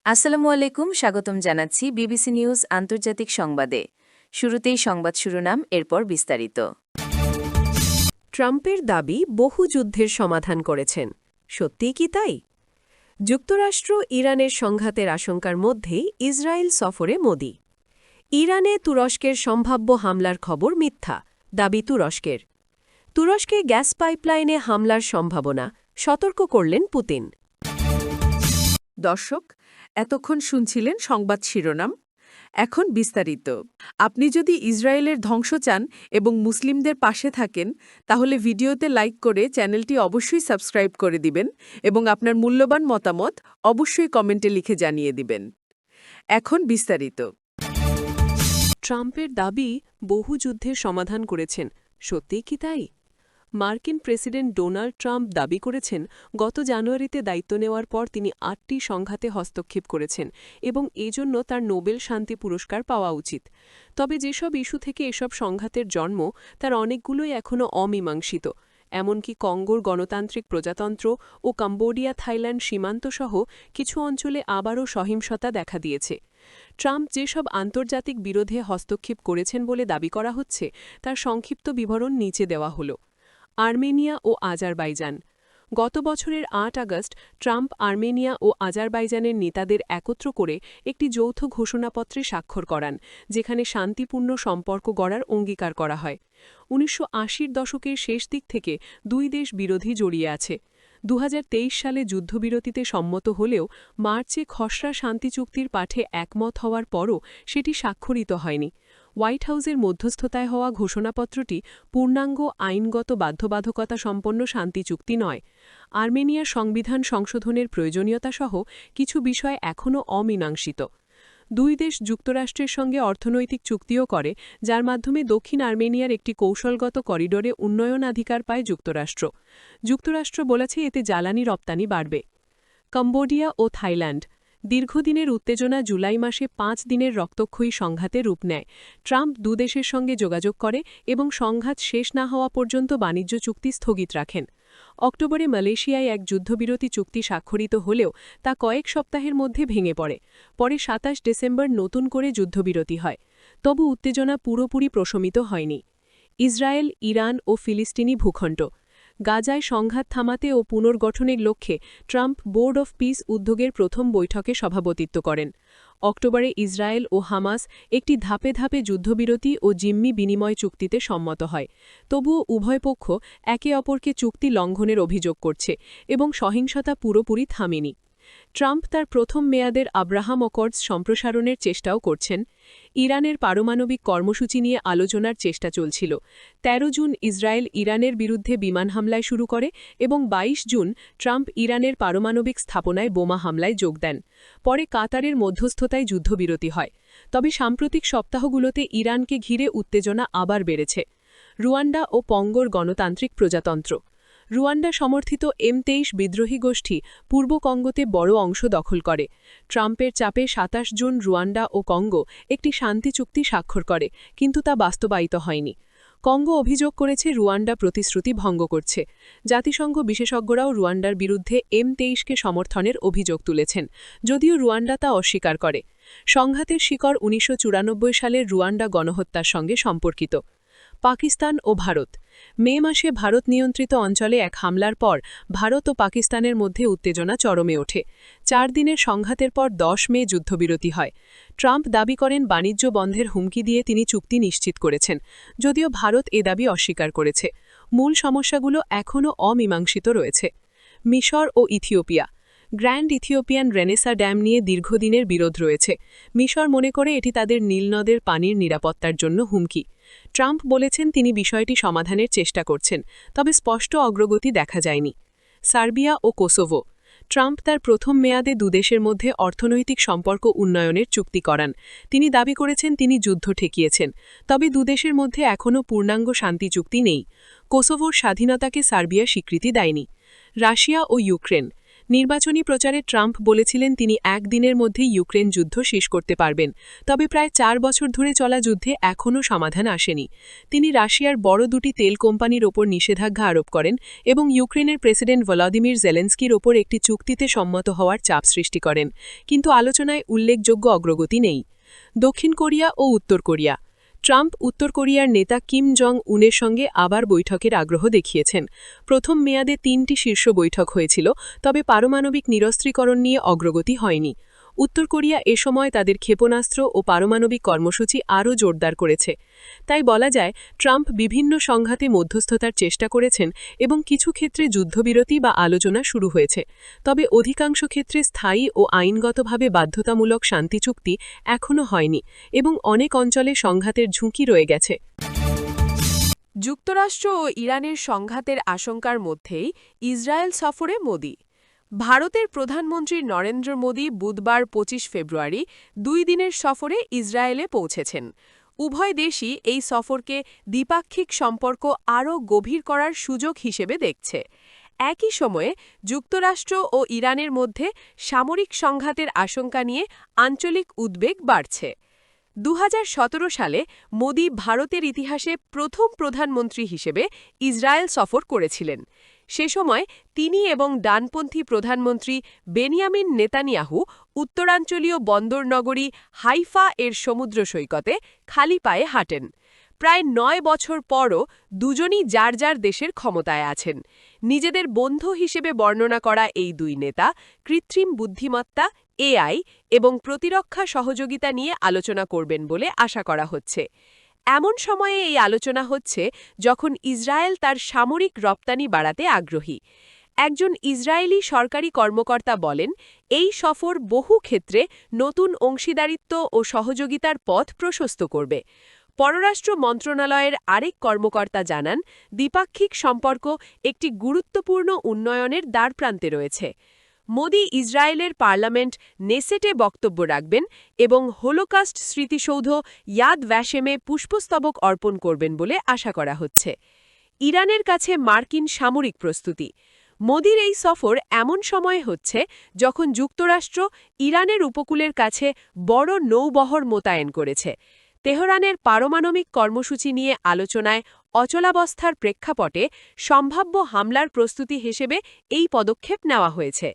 আসসালামু আলাইকুম, স্বাগতম জানাচ্ছি বিবিসি নিউজ আন্তর্জাতিক সংবাদে। শুরুতেই সংবাদ শিরোনাম, এরপর বিস্তারিত। ট্রাম্পের দাবি বহু যুদ্ধের সমাধান করেছেন। সত্যিই কি তাই? যুক্তরাষ্ট্র ইরানের সংঘাতের আশঙ্কার মধ্যেই ইসরায়েল সফরে মোদি। ইরানে তুরস্কের সম্ভাব্য হামলার খবর মিথ্যা, দাবি তুরস্কের। তুরস্কে গ্যাস পাইপলাইনে হামলার সম্ভাবনা, সতর্ক করলেন পুতিন। দর্শক, এতক্ষণ শুনছিলেন সংবাদ শিরোনাম। এখন বিস্তারিত। আপনি যদি ইসরায়েলের ধ্বংস চান এবং মুসলিমদের পাশে থাকেন, তাহলে ভিডিওতে লাইক করে চ্যানেলটি অবশ্যই সাবস্ক্রাইব করে দিবেন এবং আপনার মূল্যবান মতামত অবশ্যই কমেন্টে লিখে জানিয়ে দিবেন। এখন বিস্তারিত। ট্রাম্পের দাবি বহু যুদ্ধের সমাধান করেছেন। সত্যিই কি তাই? মার্কিন প্রেসিডেন্ট ডোনাল্ড ট্রাম্প দাবি করেছেন, গত জানুয়ারিতে দায়িত্ব নেওয়ার পর তিনি ৮টি সংঘাতে হস্তক্ষেপ করেছেন এবং এজন্য তার নোবেল শান্তি পুরস্কার পাওয়া উচিত। তবে যেসব ইস্যু থেকে এসব সংঘাতের জন্ম, তার অনেকগুলোই এখনও অমীমাংসিত। এমনকি কঙ্গোর গণতান্ত্রিক প্রজাতন্ত্র ও কম্বোডিয়া থাইল্যান্ড সীমান্তসহ কিছু অঞ্চলে আবারও সহিংসতা দেখা দিয়েছে। ট্রাম্প যেসব আন্তর্জাতিক বিরোধে হস্তক্ষেপ করেছেন বলে দাবি করা হচ্ছে, তার সংক্ষিপ্ত বিবরণ নিচে দেওয়া হল। আর্মেনিয়া ও আজারবাইজান। গত বছরের ৮ আগস্ট ট্রাম্প আর্মেনিয়া ও আজারবাইজানের নেতাদের একত্র করে একটি যৌথ ঘোষণাপত্রে স্বাক্ষর করান, যেখানে শান্তিপূর্ণ সম্পর্ক গড়ার অঙ্গীকার করা হয়। ১৯৮০-র দশকের শেষ দিক থেকে দুই দেশ বিরোধী জড়িয়ে আছে। ২০২৩ সালে যুদ্ধবিরতিতে সম্মত হলেও মার্চে খসড়া শান্তি চুক্তির পাঠে একমত হওয়ার পরও সেটি স্বাক্ষরিত হয়নি। হোয়াইট হাউসের মধ্যস্থতায় হওয়া ঘোষণাপত্রটি পূর্ণাঙ্গ আইনগত বাধ্যবাধকতা সম্পন্ন শান্তি চুক্তি নয়। আর্মেনিয়ার সংবিধান সংশোধনের প্রয়োজনীয়তাসহ কিছু বিষয় এখনও অমীমাংসিত। দুই দেশ যুক্তরাষ্ট্রের সঙ্গে অর্থনৈতিক চুক্তিও করে, যার মাধ্যমে দক্ষিণ আর্মেনিয়ার একটি কৌশলগত করিডোরে উন্নয়নাধিকার পায় যুক্তরাষ্ট্র। যুক্তরাষ্ট্র বলেছে এতে জ্বালানি রপ্তানি বাড়বে। কম্বোডিয়া ও থাইল্যান্ড। দীর্ঘদিনের উত্তেজনা জুলাই মাসে ৫ দিনের রক্তক্ষয়ী সংঘাতে রূপ নেয়। ট্রাম্প দুদেশের সঙ্গে যোগাযোগ করে এবং সংঘাত শেষ না হওয়া পর্যন্ত বাণিজ্য চুক্তি স্থগিত রাখেন। অক্টোবরে মালয়েশিয়ায় এক যুদ্ধবিরতি চুক্তি স্বাক্ষরিত হলেও তা কয়েক সপ্তাহের মধ্যে ভেঙে পড়ে। পরে ২৭ ডিসেম্বর নতুন করে যুদ্ধবিরতি হয়। তবু উত্তেজনা পুরোপুরি প্রশমিত হয়নি। ইসরায়েল, ইরান ও ফিলিস্তিনি ভূখণ্ড। গাজায় সংঘাত থামাতে ও পুনর্গঠনের লক্ষ্যে ট্রাম্প বোর্ড অফ পিস উদ্যোগের প্রথম বৈঠকে সভাপতিত্ব করেন। অক্টোবরে ইসরায়েল ও হামাস একটি ধাপে ধাপে যুদ্ধবিরতি ও জিম্মি বিনিময় চুক্তিতে সম্মত হয়। তবুও উভয় পক্ষ একে অপরকে চুক্তি লঙ্ঘনের অভিযোগ করছে এবং সহিংসতা পুরোপুরি থামেনি। ট্রাম্প তার প্রথম মেয়াদের আব্রাহাম অ্যাকর্ডস সম্প্রসারণের চেষ্টাও করছেন। ইরানের পারমাণবিক কর্মসূচি নিয়ে আলোচনার চেষ্টা চলছিল। ১৩ জুন ইসরায়েল ইরানের বিরুদ্ধে বিমান হামলায় শুরু করে এবং ২২ জুন ট্রাম্প ইরানের পারমাণবিক স্থাপনায় বোমা হামলায় যোগ দেন। পরে কাতারের মধ্যস্থতায় যুদ্ধবিরতি হয়। তবে সাম্প্রতিক সপ্তাহগুলোতে ইরানকে ঘিরে উত্তেজনা আবার বেড়েছে। রুয়ান্ডা ও কঙ্গোর গণতান্ত্রিক প্রজাতন্ত্র। রুয়ান্ডা সমর্থিত M23 বিদ্রোহী গোষ্ঠী পূর্ব কঙ্গোতে বড় অংশ দখল করে। ট্রাম্পের চাপে ২৭ জুন রুয়ান্ডা ও কঙ্গো একটি শান্তি চুক্তি স্বাক্ষর করে, কিন্তু তা বাস্তবায়িত হয়নি। কঙ্গো অভিযোগ করেছে রুয়ান্ডা প্রতিশ্রুতি ভঙ্গ করছে। জাতিসংঘ বিশেষজ্ঞরাও রুয়ান্ডার বিরুদ্ধে M23কে সমর্থনের অভিযোগ তুলেছেন, যদিও রুয়ান্ডা তা অস্বীকার করে। সংঘাতের শিকড় ১৯৯৪ সালের রুয়ান্ডা গণহত্যার সঙ্গে সম্পর্কিত। পাকিস্তান ও ভারত। মে মাসে ভারত নিয়ন্ত্রিত অঞ্চলে এক হামলার পর ভারত ও পাকিস্তানের মধ্যে উত্তেজনা চরমে ওঠে। ৪ দিনের সংঘাতের পর ১০ মে যুদ্ধবিরতি হয়। ট্রাম্প দাবি করেন বাণিজ্য বন্ধের হুমকি দিয়ে তিনি চুক্তি নিশ্চিত করেছেন, যদিও ভারত এ দাবি অস্বীকার করেছে। মূল সমস্যাগুলো এখনও অমীমাংসিত রয়েছে। মিশর ও Ethiopia. Grand Ethiopian renaissance dam নিয়ে দীর্ঘদিনের বিরোধ রয়েছে। মিশর মনে করে এটি তাদের নীলনদের পানির নিরাপত্তার জন্য হুমকি। ট্রাম্প বলেছেন তিনি বিষয়টি সমাধানের চেষ্টা করছেন, তবে স্পষ্ট অগ্রগতি দেখা যায়নি। সার্বিয়া ও কোসোভো। ট্রাম্প তার প্রথম মেয়াদে দুদেশের মধ্যে অর্থনৈতিক সম্পর্ক উন্নয়নের চুক্তি করান। তিনি দাবি করেছেন তিনি যুদ্ধ ঠেকিয়েছেন, তবে দুদেশের মধ্যে এখনও পূর্ণাঙ্গ শান্তি চুক্তি নেই। কোসোভোর স্বাধীনতাকে সার্বিয়া স্বীকৃতি দেয়নি। রাশিয়া ও ইউক্রেন। নির্বাচনী প্রচারে ট্রাম্প বলেছিলেন তিনি একদিনের মধ্যেই ইউক্রেন যুদ্ধ শেষ করতে পারবেন, তবে প্রায় 4 বছর ধরে চলা যুদ্ধে এখনও সমাধান আসেনি। তিনি রাশিয়ার বড় দুটি তেল কোম্পানির ওপর নিষেধাজ্ঞা আরোপ করেন এবং ইউক্রেনের প্রেসিডেন্ট ভলোদিমির জেলেন্সকির ওপর একটি চুক্তিতে সম্মত হওয়ার চাপ সৃষ্টি করেন, কিন্তু আলোচনায় উল্লেখযোগ্য অগ্রগতি নেই। দক্ষিণ কোরিয়া ও উত্তর কোরিয়া। ট্রাম্প উত্তর কোরিয়ার নেতা কিম জং উনের সঙ্গে আবার বৈঠকের আগ্রহ দেখিয়েছেন। প্রথম মেয়াদে 3টি শীর্ষ বৈঠক হয়েছিল, তবে পারমাণবিক নিরস্ত্রীকরণ নিয়ে অগ্রগতি হয়নি। উত্তর কোরিয়া এ সময় তাদের ক্ষেপণাস্ত্র ও পারমাণবিক কর্মসূচি আরও জোরদার করেছে। তাই বলা যায় ট্রাম্প বিভিন্ন সংঘাতে মধ্যস্থতার চেষ্টা করেছেন এবং কিছু ক্ষেত্রে যুদ্ধবিরতি বা আলোচনা শুরু হয়েছে, তবে অধিকাংশ ক্ষেত্রে স্থায়ী ও আইনগতভাবে বাধ্যতামূলক শান্তি চুক্তি এখনও হয়নি এবং অনেক অঞ্চলে সংঘাতের ঝুঁকি রয়ে গেছে। যুক্তরাষ্ট্র ও ইরানের সংঘাতের আশঙ্কার মধ্যেই ইসরায়েল সফরে মোদি। ভারতের প্রধানমন্ত্রী নরেন্দ্র মোদি বুধবার 25 ফেব্রুয়ারি 2 দিনের সফরে ইসরায়েলে পৌঁছেছেন। উভয় দেশই এই সফরকে দ্বিপাক্ষিক সম্পর্ক আরও গভীর করার সুযোগ হিসেবে দেখছে। একই সময়ে যুক্তরাষ্ট্র ও ইরানের মধ্যে সামরিক সংঘাতের আশঙ্কা নিয়ে আঞ্চলিক উদ্বেগ বাড়ছে। 2017 সালে মোদি ভারতের ইতিহাসে প্রথম প্রধানমন্ত্রী হিসেবে ইসরায়েল সফর করেছিলেন। সে সময় তিনি এবং ডানপন্থী প্রধানমন্ত্রী বেনিয়ামিন নেতানিয়াহু উত্তরাঞ্চলীয় বন্দরনগরী হাইফা এর সমুদ্র সৈকতে খালি পায়ে হাঁটেন। প্রায় 9 বছর পরও দুজনই যার যার দেশের ক্ষমতায় আছেন। নিজেদের বন্ধু হিসেবে বর্ণনা করা এই দুই নেতা কৃত্রিম বুদ্ধিমত্তা এআই এবং প্রতিরক্ষা সহযোগিতা নিয়ে আলোচনা করবেন বলে আশা করা হচ্ছে। এমন সময়ে এই আলোচনা হচ্ছে যখন ইসরায়েল তার সামরিক রপ্তানি বাড়াতে আগ্রহী। একজন ইসরায়েলি সরকারি কর্মকর্তা বলেন, এই সফর বহু ক্ষেত্রে নতুন অংশীদারিত্ব ও সহযোগিতার পথ প্রশস্ত করবে। পররাষ্ট্র মন্ত্রণালয়ের আরেক কর্মকর্তা জানান, দ্বিপাক্ষিক সম্পর্ক একটি গুরুত্বপূর্ণ উন্নয়নের দ্বারপ্রান্তে রয়েছে। মোদি ইসরায়েলের পার্লামেন্ট নেসেটে বক্তব্য রাখবেন এবং হোলোকাস্ট স্মৃতিসৌধ ইয়াদ ভ্যাশেমে পুষ্পস্তবক অর্পণ করবেন বলে আশা করা হচ্ছে। ইরানের কাছে মার্কিন সামরিক প্রস্তুতি। মোদির এই সফর এমন সময়ে হচ্ছে যখন যুক্তরাষ্ট্র ইরানের উপকূলের কাছে বড় নৌবহর মোতায়েন করেছে। তেহরানের পারমাণবিক কর্মসূচি নিয়ে আলোচনায় অচলাবস্থার প্রেক্ষাপটে সম্ভাব্য হামলার প্রস্তুতি হিসেবে এই পদক্ষেপ নেওয়া হয়েছে।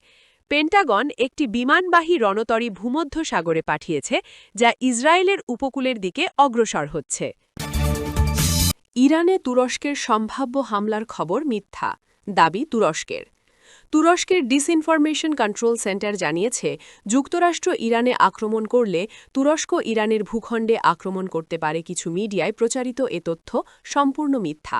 পেন্টাগন একটি বিমানবাহী রণতরী ভূমধ্যসাগরে পাঠিয়েছে, যা ইসরায়েলের উপকূলের দিকে অগ্রসর হচ্ছে। ইরানে তুরস্কের সম্ভাব্য হামলার খবর মিথ্যা, দাবি তুরস্কের। তুরস্কের ডিসইনফরমেশন কন্ট্রোল সেন্টার জানিয়েছে, যুক্তরাষ্ট্র ইরানে আক্রমণ করলে তুরস্ক ইরানের ভূখণ্ডে আক্রমণ করতে পারে। কিছু মিডিয়ায় প্রচারিত এ তথ্য সম্পূর্ণ মিথ্যা।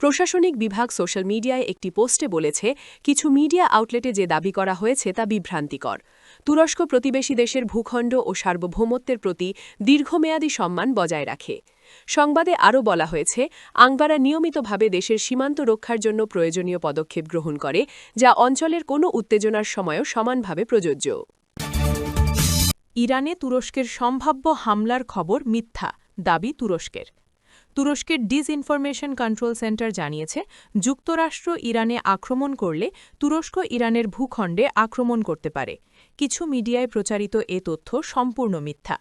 প্রশাসনিক বিভাগ সোশ্যাল মিডিয়ায় একটি পোস্টে বলেছে, কিছু মিডিয়া আউটলেটে যে দাবি করা হয়েছে তা বিভ্রান্তিকর। তুরস্ক প্রতিবেশী দেশের ভূখণ্ড ও সার্বভৌমত্বের প্রতি দীর্ঘমেয়াদী সম্মান বজায় রাখে। সংবাদে আরও বলা হয়েছে, আঙ্কারা নিয়মিতভাবে দেশের সীমান্ত রক্ষার জন্য প্রয়োজনীয় পদক্ষেপ গ্রহণ করে, যা অঞ্চলের কোনো উত্তেজনার সময়ও সমানভাবে প্রযোজ্য। ইরানে তুরস্কের সম্ভাব্য হামলার খবর মিথ্যা, দাবি তুরস্কের। তুরস্কের ডিসইনফরমেশন কন্ট্রোল সেন্টার জানিয়েছে, যুক্তরাষ্ট্র ইরানে আক্রমণ করলে তুরস্ক ইরানের ভূখণ্ডে আক্রমণ করতে পারে। কিছু মিডিয়ায় প্রচারিত এ তথ্য সম্পূর্ণ মিথ্যা।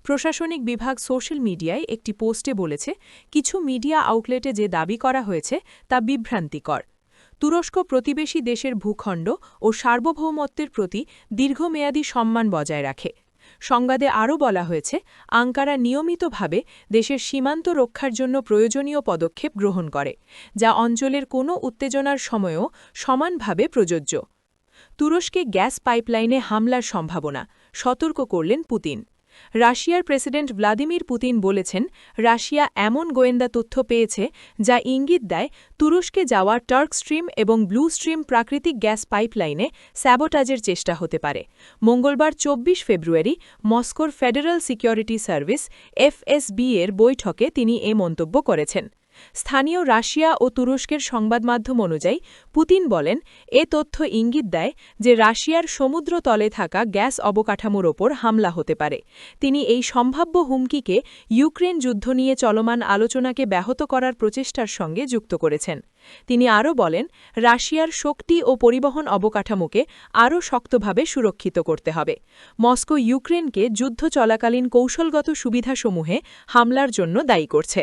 প্রশাসনিক বিভাগ সোশ্যাল মিডিয়ায় একটি পোস্টে বলেছে, কিছু মিডিয়া আউটলেটে যে দাবি করা হয়েছে তা বিভ্রান্তিকর। তুরস্ক প্রতিবেশী দেশের ভূখণ্ড ও সার্বভৌমত্বের প্রতি দীর্ঘমেয়াদী সম্মান বজায় রাখে। সংবাদে আরও বলা হয়েছে, আঙ্কারা নিয়মিতভাবে দেশের সীমান্ত রক্ষার জন্য প্রয়োজনীয় পদক্ষেপ গ্রহণ করে, যা অঞ্চলের কোনো উত্তেজনার সময়ও সমানভাবে প্রযোজ্য। তুরস্কে গ্যাস পাইপলাইনে হামলার সম্ভাবনা, সতর্ক করলেন পুতিন। রাশিয়ার প্রেসিডেন্ট ভ্লাদিমির পুতিন বলেছেন, রাশিয়া এমন গোয়েন্দা তথ্য পেয়েছে যা ইঙ্গিত দেয় তুরস্কে যাওয়া টার্ক স্ট্রিম এবং ব্লু স্ট্রিম প্রাকৃতিক গ্যাস পাইপলাইনে স্যাবোটাজের চেষ্টা হতে পারে। মঙ্গলবার 24 ফেব্রুয়ারি মস্কোর ফেডারেল সিকিউরিটি সার্ভিস FSB এর বৈঠকে তিনি এ মন্তব্য করেছেন। স্থানীয় রাশিয়া ও তুরস্কের সংবাদ মাধ্যম অনুযায়ী পুতিন বলেন, এ তথ্য ইঙ্গিত দেয় যে রাশিয়ার সমুদ্রতলে থাকা গ্যাস অবকাঠামোর ওপর হামলা হতে পারে। তিনি এই সম্ভাব্য হুমকিকে ইউক্রেন যুদ্ধ নিয়ে চলমান আলোচনাকে ব্যাহত করার প্রচেষ্টার সঙ্গে যুক্ত করেছেন। তিনি আরও বলেন, রাশিয়ার শক্তি ও পরিবহন অবকাঠামোকে আরও শক্তভাবে সুরক্ষিত করতে হবে। মস্কো ইউক্রেনকে যুদ্ধ চলাকালীন কৌশলগত সুবিধাসমূহে হামলার জন্য দায়ী করছে।